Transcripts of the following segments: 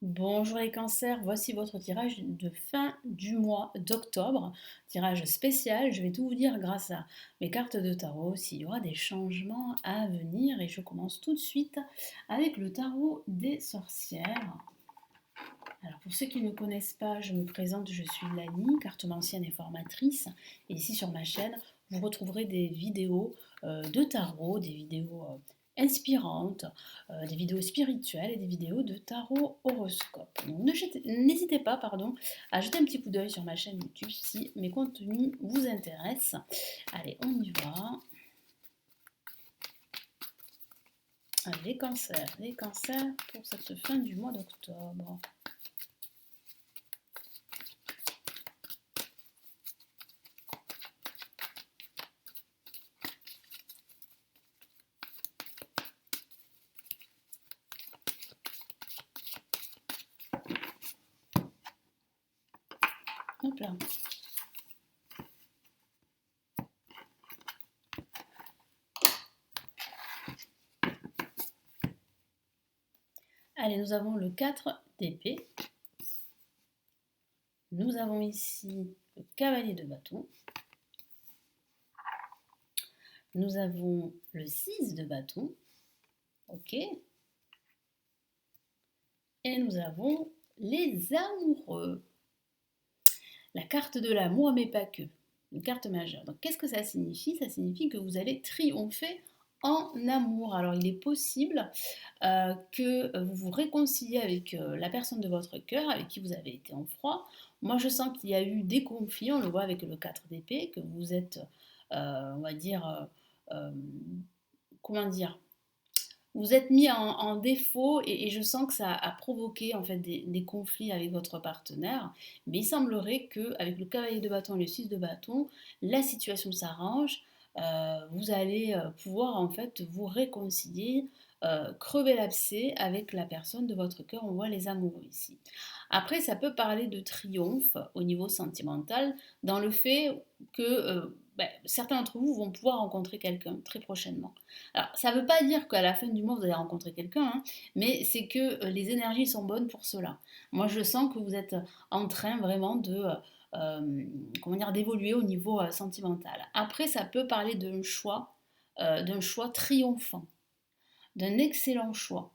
Bonjour les cancers, voici votre tirage de fin du mois d'octobre, tirage spécial. Je vais tout vous dire grâce à mes cartes de tarot, s'il y aura des changements à venir. Et je commence tout de suite avec le tarot des sorcières. Alors pour ceux qui ne me connaissent pas, je me présente, je suis Lani, cartomancienne et formatrice. Et ici sur ma chaîne, vous retrouverez des vidéos de tarot, des vidéos inspirantes, des vidéos spirituelles et des vidéos de tarot horoscope. Donc n'hésitez pas à jeter un petit coup d'œil sur ma chaîne YouTube si mes contenus vous intéressent. Allez, on y va. Les cancers pour cette fin du mois d'octobre. Hop là. Allez, nous avons le 4 d'épée. Nous avons ici le cavalier de bâton. Nous avons le 6 de bâton. Ok. Et nous avons les amoureux. La carte de l'amour, mais pas que. Une carte majeure. Donc qu'est-ce que ça signifie? Ça signifie que vous allez triompher en amour. Alors il est possible que vous vous réconciliez avec la personne de votre cœur, avec qui vous avez été en froid. Moi je sens qu'il y a eu des conflits, on le voit avec le 4 d'épée, que vous êtes, on va dire, euh, comment dire, vous êtes mis en défaut et je sens que ça a provoqué en fait des conflits avec votre partenaire. Mais il semblerait qu'avec le cavalier de bâton et le 6 de bâton, la situation s'arrange. Vous allez pouvoir en fait vous réconcilier, crever l'abcès avec la personne de votre cœur. On voit les amoureux ici. Après, ça peut parler de triomphe au niveau sentimental dans le fait que certains d'entre vous vont pouvoir rencontrer quelqu'un très prochainement. Alors, ça ne veut pas dire qu'à la fin du mois, vous allez rencontrer quelqu'un, hein, mais c'est que les énergies sont bonnes pour cela. Moi, je sens que vous êtes en train vraiment de, comment dire, d'évoluer au niveau sentimental. Après, ça peut parler d'un choix triomphant, d'un excellent choix.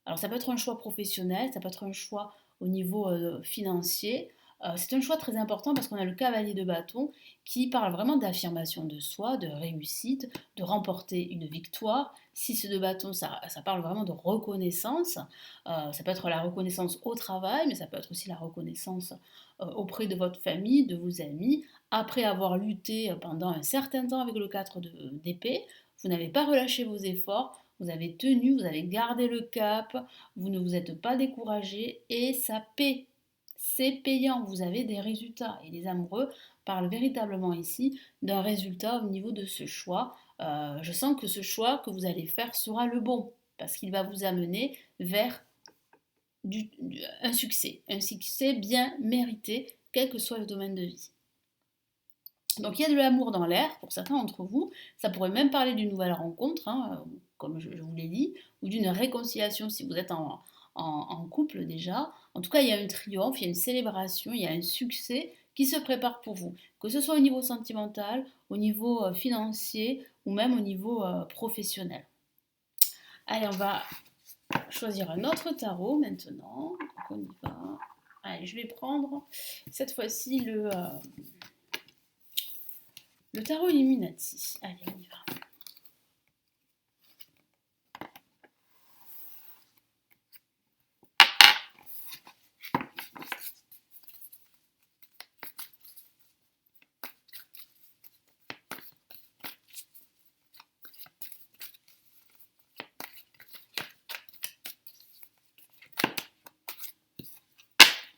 Alors ça peut être un choix professionnel, ça peut être un choix au niveau financier. C'est un choix très important parce qu'on a le cavalier de bâton qui parle vraiment d'affirmation de soi, de réussite, de remporter une victoire. 6 de bâton, ça parle vraiment de reconnaissance. Ça peut être la reconnaissance au travail, mais ça peut être aussi la reconnaissance auprès de votre famille, de vos amis. Après avoir lutté pendant un certain temps avec le 4 d'épée, vous n'avez pas relâché vos efforts, vous avez tenu, vous avez gardé le cap, vous ne vous êtes pas découragé et ça paie. C'est payant, vous avez des résultats. Et les amoureux parlent véritablement ici d'un résultat au niveau de ce choix. Je sens que ce choix que vous allez faire sera le bon, parce qu'il va vous amener vers un succès bien mérité, quel que soit le domaine de vie. Donc il y a de l'amour dans l'air pour certains d'entre vous. Ça pourrait même parler d'une nouvelle rencontre, hein, comme je vous l'ai dit, ou d'une réconciliation si vous êtes en couple déjà. En tout cas, il y a un triomphe, il y a une célébration, il y a un succès qui se prépare pour vous. Que ce soit au niveau sentimental, au niveau financier ou même au niveau professionnel. Allez, on va choisir un autre tarot maintenant. Donc on y va. Allez, je vais prendre cette fois-ci le tarot Illuminati. Allez, on y va.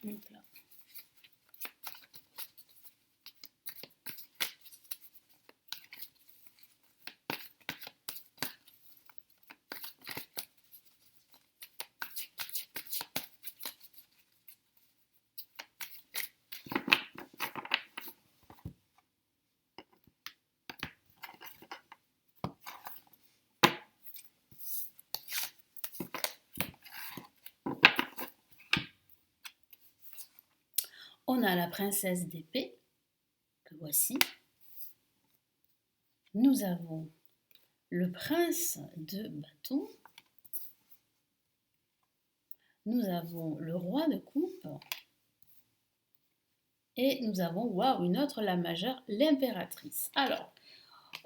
Donc là. On a la princesse d'épée, que voici. Nous avons le prince de bâton. Nous avons le roi de coupe. Et nous avons, waouh, une autre lame majeure, l'impératrice. Alors,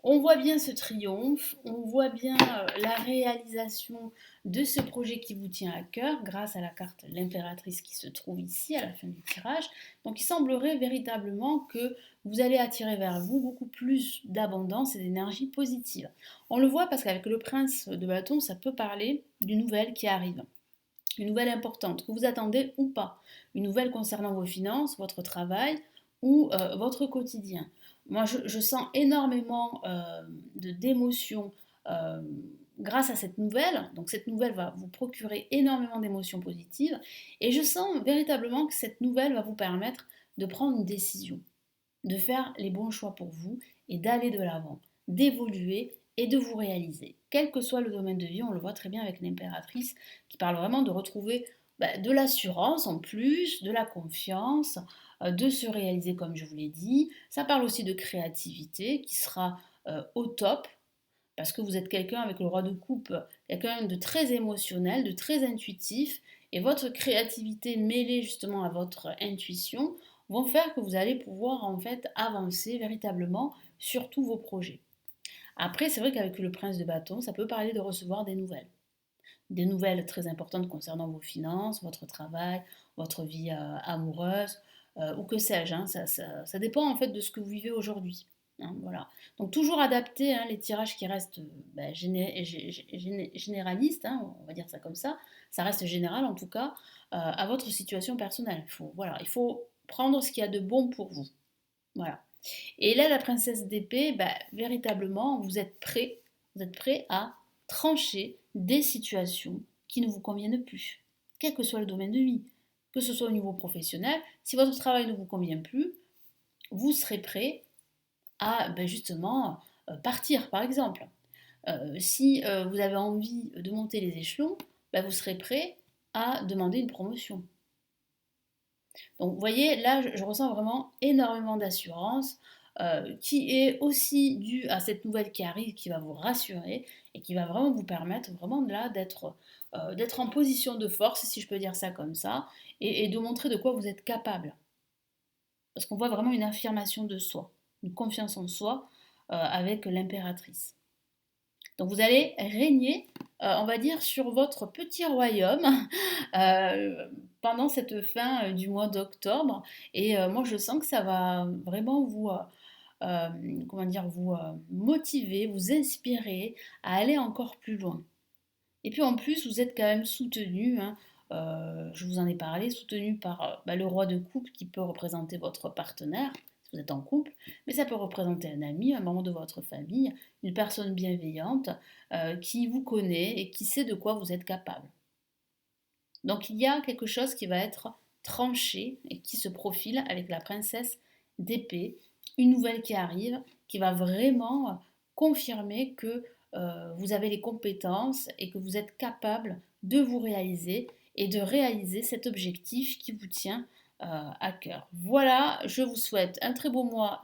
on voit bien ce triomphe, on voit bien la réalisation de ce projet qui vous tient à cœur grâce à la carte l'impératrice qui se trouve ici à la fin du tirage. Donc il semblerait véritablement que vous allez attirer vers vous beaucoup plus d'abondance et d'énergie positive. On le voit parce qu'avec le prince de bâton, ça peut parler d'une nouvelle qui arrive. Une nouvelle importante que vous attendez ou pas. Une nouvelle concernant vos finances, votre travail ou votre quotidien. Moi, je sens énormément d'émotions grâce à cette nouvelle. Donc cette nouvelle va vous procurer énormément d'émotions positives. Et je sens véritablement que cette nouvelle va vous permettre de prendre une décision, de faire les bons choix pour vous et d'aller de l'avant, d'évoluer et de vous réaliser. Quel que soit le domaine de vie, on le voit très bien avec l'impératrice qui parle vraiment de retrouver de l'assurance en plus, de la confiance, de se réaliser comme je vous l'ai dit. Ça parle aussi de créativité qui sera au top parce que vous êtes quelqu'un avec le roi de coupe, quelqu'un de très émotionnel, de très intuitif et votre créativité mêlée justement à votre intuition vont faire que vous allez pouvoir en fait avancer véritablement sur tous vos projets. Après, c'est vrai qu'avec le prince de bâton, ça peut parler de recevoir des nouvelles. Des nouvelles très importantes concernant vos finances, votre travail, votre vie amoureuse, ou que sais-je. Hein, ça dépend en fait de ce que vous vivez aujourd'hui. Hein, voilà. Donc toujours adapter les tirages qui restent généralistes, hein, on va dire ça comme ça reste général en tout cas, à votre situation personnelle. Il faut prendre ce qu'il y a de bon pour vous. Voilà. Et là, la princesse d'épée, véritablement, vous êtes prêt à trancher des situations qui ne vous conviennent plus, quel que soit le domaine de vie, que ce soit au niveau professionnel. Si votre travail ne vous convient plus, vous serez prêt à justement partir, par exemple. Si vous avez envie de monter les échelons, vous serez prêt à demander une promotion. Donc vous voyez, là, je ressens vraiment énormément d'assurance qui est aussi due à cette nouvelle qui arrive, qui va vous rassurer et qui va vraiment vous permettre vraiment là d'être en position de force, si je peux dire ça comme ça, et de montrer de quoi vous êtes capable. Parce qu'on voit vraiment une affirmation de soi, une confiance en soi avec l'impératrice. Donc vous allez régner, on va dire, sur votre petit royaume pendant cette fin du mois d'octobre. Et moi, je sens que ça va vraiment vous motiver, vous inspirer à aller encore plus loin. Et puis en plus, vous êtes quand même soutenu, hein, je vous en ai parlé, soutenu par le roi de coupe qui peut représenter votre partenaire, si vous êtes en couple, mais ça peut représenter un ami, un membre de votre famille, une personne bienveillante qui vous connaît et qui sait de quoi vous êtes capable. Donc il y a quelque chose qui va être tranché et qui se profile avec la princesse d'épée, une nouvelle qui arrive, qui va vraiment confirmer que vous avez les compétences et que vous êtes capable de vous réaliser et de réaliser cet objectif qui vous tient à cœur. Voilà, je vous souhaite un très beau mois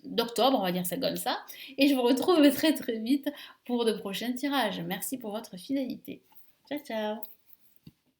d'octobre, on va dire ça comme ça, et je vous retrouve très très vite pour de prochains tirages. Merci pour votre fidélité. Ciao ciao.